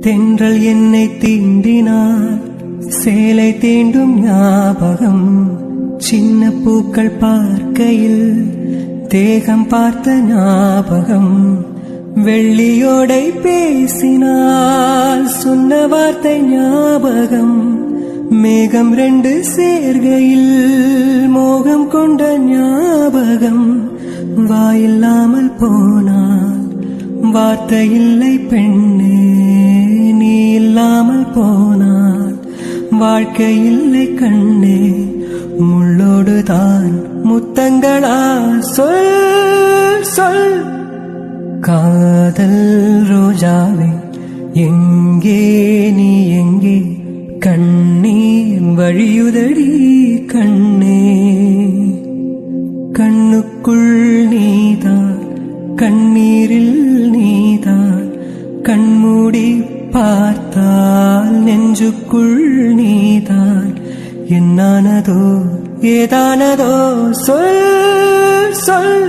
தென்றல் என்னை தீண்டினார், சேலை தீண்டும் ஞாபகம். சின்ன பூக்கள் பார்க்கையில் தேகம் பார்த்த ஞாபகம். வெள்ளியோடை பேசினால் சொன்ன வார்த்தை ஞாபகம். மேகம் ரெண்டு சேர்கையில் மோகம் கொண்ட ஞாபகம். வாயில்லாமல் போனால் வார்த்தை இல்லை பெண்ணே, நீ இல்லாமல் போனால் வாழ்க்கை இல்லை கண்ணே. முள்ளோடுதான் முத்தங்களா, சொல் சொல். காதல் ரோஜாவே எங்கே நீ எங்கே, கண்ணீர் வழியுதடி கண்ணே. கண்ணுக்குள் நீதான், கண்ணீரில் நீதான். கண்மூடி பார்த்தால் நெஞ்சுக்குள் நீதான். என்னானதோ ஏதானதோ சொல் சொல்.